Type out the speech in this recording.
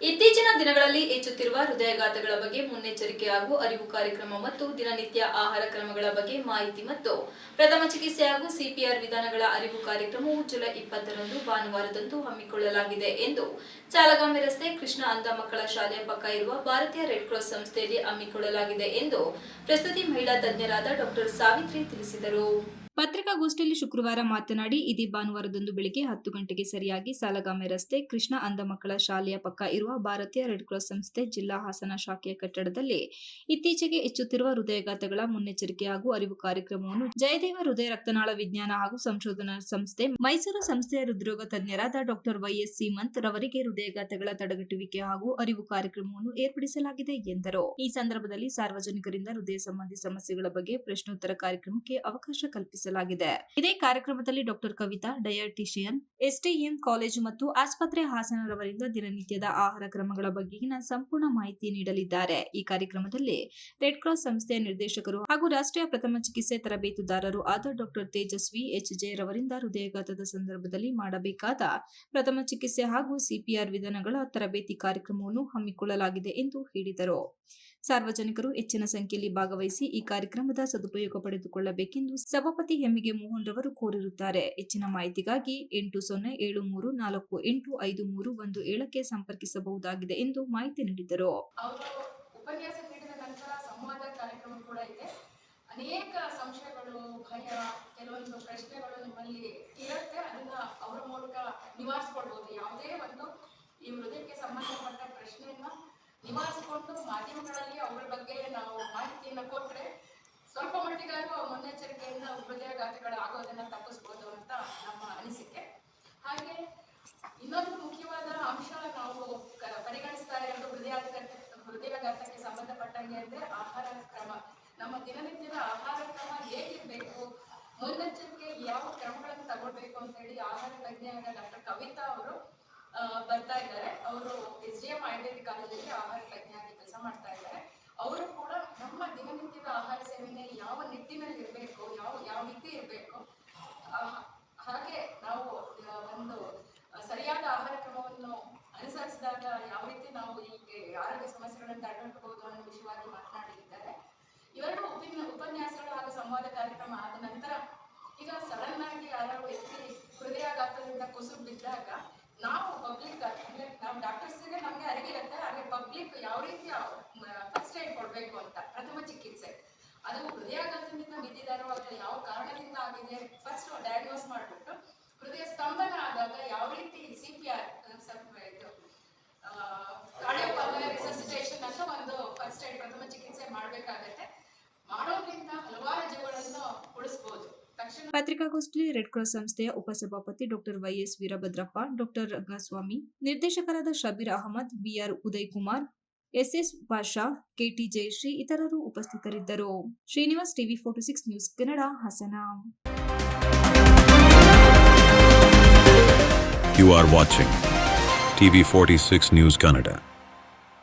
ಇತ್ತೀಚಿನ ದಿನಗಳಲ್ಲಿ ಹೆಚ್ಚುತ್ತಿರುವ ಹೃದಯಾಘಾತಗಳ ಬಗ್ಗೆ ಮುನ್ನೆಚ್ಚರಿಕೆ ಹಾಗೂ ಅರಿವು ಕಾರ್ಯಕ್ರಮ ಮತ್ತು ದಿನನಿತ್ಯ ಆಹಾರ ಕ್ರಮಗಳ ಬಗ್ಗೆ ಮಾಹಿತಿ ಮತ್ತು ಪ್ರಥಮ ಚಿಕಿತ್ಸೆ ಹಾಗೂ ಸಿಪಿಆರ್ ವಿಧಾನಗಳ ಅರಿವು ಕಾರ್ಯಕ್ರಮವು ಜುಲೈ 20ರಂದು ಭಾನುವಾರದಂದು ಹಮ್ಮಿಕೊಳ್ಳಲಾಗಿದೆ ಎಂದು ಚಾಲಗಾಮೆ ರಸ್ತೆ ಕೃಷ್ಣ ಅಂಧ ಮಕ್ಕಳ ಶಾಲೆಯ ಪಕ್ಕ ಇರುವ ಭಾರತೀಯ ರೆಡ್ ಕ್ರಾಸ್ ಸಂಸ್ಥೆಯಲ್ಲಿ ಹಮ್ಮಿಕೊಳ್ಳಲಾಗಿದೆ ಎಂದು ಪ್ರಸ್ತುತಿ ಮಹಿಳಾ ತಜ್ಞರಾದ ಡಾಕ್ಟರ್ ಸಾವಿತ್ರಿ ತಿಳಿಸಿದರು. ಪತ್ರಿಕಾಗೋಷ್ಠಿಯಲ್ಲಿ ಶುಕ್ರವಾರ ಮಾತನಾಡಿ, ಇದೇ ಭಾನುವಾರದಂದು ಬೆಳಗ್ಗೆ 10 ಗಂಟೆಗೆ ಸರಿಯಾಗಿ ಸಾಲಗಾಮೆ ರಸ್ತೆ ಕೃಷ್ಣ ಅಂಧ ಮಕ್ಕಳ ಶಾಲೆಯ ಪಕ್ಕ ಇರುವ ಭಾರತೀಯ ರೆಡ್ ಕ್ರಾಸ್ ಸಂಸ್ಥೆ ಜಿಲ್ಲಾ ಹಾಸನ ಶಾಖೆಯ ಕಟ್ಟಡದಲ್ಲಿ ಇತ್ತೀಚೆಗೆ ಹೆಚ್ಚುತ್ತಿರುವ ಹೃದಯಾಘಾತಗಳ ಮುನ್ನೆಚ್ಚರಿಕೆ ಹಾಗೂ ಅರಿವು ಕಾರ್ಯಕ್ರಮವನ್ನು ಜಯದೇವ ಹೃದಯ ರಕ್ತನಾಳ ವಿಜ್ಞಾನ ಹಾಗೂ ಸಂಶೋಧನಾ ಸಂಸ್ಥೆ ಮೈಸೂರು ಸಂಸ್ಥೆಯ ಹೃದ್ರೋಗ ತಜ್ಞರಾದ ಡಾಕ್ಟರ್ ವೈಎಸ್ ಸೀಮಂತ್ ರವರಿಗೆ ಹೃದಯಾಘಾತಗಳ ತಡೆಗಟ್ಟುವಿಕೆ ಹಾಗೂ ಅರಿವು ಕಾರ್ಯಕ್ರಮವನ್ನು ಏರ್ಪಡಿಸಲಾಗಿದೆ ಎಂದರು. ಈ ಸಂದರ್ಭದಲ್ಲಿ ಸಾರ್ವಜನಿಕರಿಂದ ಹೃದಯ ಸಂಬಂಧಿ ಸಮಸ್ಯೆಗಳ ಬಗ್ಗೆ ಪ್ರಶ್ನೋತ್ತರ ಕಾರ್ಯಕ್ರಮಕ್ಕೆ ಅವಕಾಶ ಕಲ್ಪಿಸಲಾಗಿದೆ. ಇದೇ ಕಾರ್ಯಕ್ರಮದಲ್ಲಿ ಡಾಕ್ಟರ್ ಕವಿತಾ, ಡಯಾಟಿಷಿಯನ್, ಎಸ್ಟಿಎಂ ಕಾಲೇಜು ಮತ್ತು ಆಸ್ಪತ್ರೆ ಹಾಸನರವರಿಂದ ದಿನನಿತ್ಯದ ಆಹಾರ ಕ್ರಮಗಳ ಬಗೆಗಿನ ಸಂಪೂರ್ಣ ಮಾಹಿತಿ ನೀಡಲಿದ್ದಾರೆ. ಈ ಕಾರ್ಯಕ್ರಮದಲ್ಲಿ ರೆಡ್ ಕ್ರಾಸ್ ಸಂಸ್ಥೆಯ ನಿರ್ದೇಶಕರು ಹಾಗೂ ರಾಷ್ಟ್ರೀಯ ಪ್ರಥಮ ಚಿಕಿತ್ಸೆ ತರಬೇತುದಾರರು ಆದ ಡಾಕ್ಟರ್ ತೇಜಸ್ವಿ ಎಚ್.ಜೆ ರವರಿಂದ ಹೃದಯಾಘಾತದ ಸಂದರ್ಭದಲ್ಲಿ ಮಾಡಬೇಕಾದ ಪ್ರಥಮ ಚಿಕಿತ್ಸೆ ಹಾಗೂ ಸಿಪಿಆರ್ ವಿಧಾನಗಳ ತರಬೇತಿ ಕಾರ್ಯಕ್ರಮವನ್ನು ಹಮ್ಮಿಕೊಳ್ಳಲಾಗಿದೆ ಎಂದು ಹೇಳಿದರು. ಸಾರ್ವಜನಿಕರು ಹೆಚ್ಚಿನ ಸಂಖ್ಯೆಯಲ್ಲಿ ಭಾಗವಹಿಸಿ ಈ ಕಾರ್ಯಕ್ರಮದ ಸದುಪಯೋಗ ಪಡೆದುಕೊಳ್ಳಬೇಕೆಂದು ಸಭಾಪತಿ ಎಮ್ಮಿಗೆ ಮೋಹನ್ ರವರು ಕೋರಿರುತ್ತಾರೆ. ಹೆಚ್ಚಿನ ಮಾಹಿತಿಗಾಗಿ 8070485317ಕ್ಕೆ ಸಂಪರ್ಕಿಸಬಹುದಾಗಿದೆ ಎಂದು ಮಾಹಿತಿ ನೀಡಿದರು. ಉಪನ್ಯಾಸ ನೀಡಿದ ನಂತರ ಸಂವಾದ ಕಾರ್ಯಕ್ರಮ ಕೂಡ ಇದೆ. ಅನೇಕ ಸಂಶಯಗಳು, ಭಯ, ಕೆಲವೊಂದು ಪ್ರಶ್ನೆಗಳು ನಿಮ್ಮಲ್ಲಿ ಇರುತ್ತೆ. ಅದನ್ನ ಅವರ ಮೂಲಕ ನಿವಾರಿಸಿಕೊಳ್ಬಹುದು. ಯಾವುದೇ ಒಂದು ಈ ಹೃದಯಕ್ಕೆ ಸಂಬಂಧಪಟ್ಟ ಪ್ರಶ್ನೆಯನ್ನ ನಿವಾರಿಸಿಕೊಂಡು ಮಾಧ್ಯಮಗಳಲ್ಲಿ ಅವರ ಬಗ್ಗೆ ನಾವು ಮಾಹಿತಿಯನ್ನು ಕೊಟ್ಟರೆ ಸ್ವಲ್ಪ ಮಟ್ಟಿಗಾದ್ರೂ ಮುನ್ನೆಚ್ಚರಿಕೆಯಿಂದ ಹೃದಯಾಘಾತಗಳು ಆಗೋದನ್ನ ತಪ್ಪಿಸ್ಬೋದು ಅಂತ ನಮ್ಮ ಅನಿಸಿಕೆ. ಹಾಗೆ ಇನ್ನೊಂದು ಮುಖ್ಯವಾದ ಅಂಶ ನಾವು ಪರಿಗಣಿಸ್ತಾ ಇರೋದು ಹೃದಯಾಘಾತಕ್ಕೆ ಸಂಬಂಧಪಟ್ಟಂಗೆ ಅಂದ್ರೆ ಆಹಾರ ಕ್ರಮ. ನಮ್ಮ ದಿನನಿತ್ಯದ ಆಹಾರ ಕ್ರಮ ಹೇಗಿರ್ಬೇಕು, ಮುನ್ನೆಚ್ಚರಿಕೆ ಯಾವ ಕ್ರಮಗಳನ್ನು ತಗೊಳ್ಬೇಕು ಅಂತ ಹೇಳಿ ಆಹಾರ ತಜ್ಞರಾದ ಡಾಕ್ಟರ್ ಕವಿತಾ ಅವರು ಬರ್ತಾ ಇದ್ದಾರೆ. ಅವರು ಎಸ್ಡಿಎಂ ಆಯುರ್ವೇದಿಕ್ ಕಾಲೇಜಲ್ಲಿ ಆಹಾರ ತಜ್ಞರಾಗಿ ಕೆಲಸ ಮಾಡ್ತಾ ಇದ್ದಾರೆ. ಅವರು ಕೂಡ ನಮ್ಮ ದಿನನಿತ್ಯದ ಆಹಾರ ಸೇವನೆ ಯಾವ ನಿಟ್ಟಿನಲ್ಲಿ ಇರಬೇಕು, ಯಾವ ರೀತಿ ಇರಬೇಕು, ಹಾಗೆ ನಾವು ಒಂದು ಸರಿಯಾದ ಆಹಾರ ಕ್ರಮವನ್ನು ಅನುಸರಿಸಿದಾಗ ಯಾವ ರೀತಿ ನಾವು ಈ ಆರೋಗ್ಯ ಸಮಸ್ಯೆಗಳನ್ನು ತಡೆಗಟ್ಟಬಹುದು ಅನ್ನೋ ವಿಷಯವಾಗಿ ಮಾತನಾಡಲಿದ್ದಾರೆ. ಇವೆರಡು ಉಪನ್ಯಾಸಗಳು ಹಾಗೂ ಸಂವಾದ ಕಾರ್ಯಕ್ರಮ ಆದ ನಂತರ ಈಗ ಸಡನ್ ಆಗಿ ಯಾರು ವ್ಯಕ್ತಿ ಹೃದಯಾಘಾತದಿಂದ ಕುಸಿದು ಬಿದ್ದಾಗ ನಾವು ಪಬ್ಲಿಕ್ ಅಂದ್ರೆ ನಾವು ಡಾಕ್ಟರ್ಸ್ಗೆ ನಮ್ಗೆ ಅರಿವಿರುತ್ತೆ. ಹಾಗೆ ಪಬ್ಲಿಕ್ ಯಾವ ರೀತಿ ಫಸ್ಟ್ ಏಡ್ ಕೊಡ್ಬೇಕು ಅಂತ ಪ್ರಥಮ ಚಿಕಿತ್ಸೆ, ಅದು ಹೃದಯಾಘಾತದಿಂದ ಬಿದ್ದಿದ್ದಾರೋ ಅಥವಾ ಯಾವ ಕಾರಣದಿಂದ ಆಗಿದೆ ಫಸ್ಟ್ ಡಯಾಗ್ನೋಸ್ ಮಾಡಿಬಿಟ್ಟು ಹೃದಯ ಸ್ತಂಭನ ಆದಾಗ ಯಾವ ರೀತಿ ಸಿಪಿಆರ್ ಕಾರ್ಡಿಯೋಪಲ್ಮನರಿ ರಿಸಸಿಟೇಷನ್ ಅಂತ ಒಂದು ಫಸ್ಟ್ ಏಡ್ ಪ್ರಥಮ ಚಿಕಿತ್ಸೆ ಮಾಡಬೇಕಾಗತ್ತೆ. ಮಾಡೋದ್ರಿಂದ ಹಲವಾರು ಜೀವಗಳನ್ನು ಉಳಿಸಬಹುದು. ಪತ್ರಿಕಾಗೋಷ್ಠಿಯಲ್ಲಿ ರೆಡ್ ಕ್ರಾಸ್ ಸಂಸ್ಥೆಯ ಉಪಸಭಾಪತಿ doctor Y S Veerabhadrappa, doctor Rangaswamy, ನಿರ್ದೇಶಕರಾದ Shabbir Ahmed, B R Uday Kumar, S S Basha, K T Jayashree ಇತರರು ಉಪಸ್ಥಿತರಿದ್ದರು. Srinivas, TV 46 news Kannada, Hassan. You are watching TV 46 News Kannada.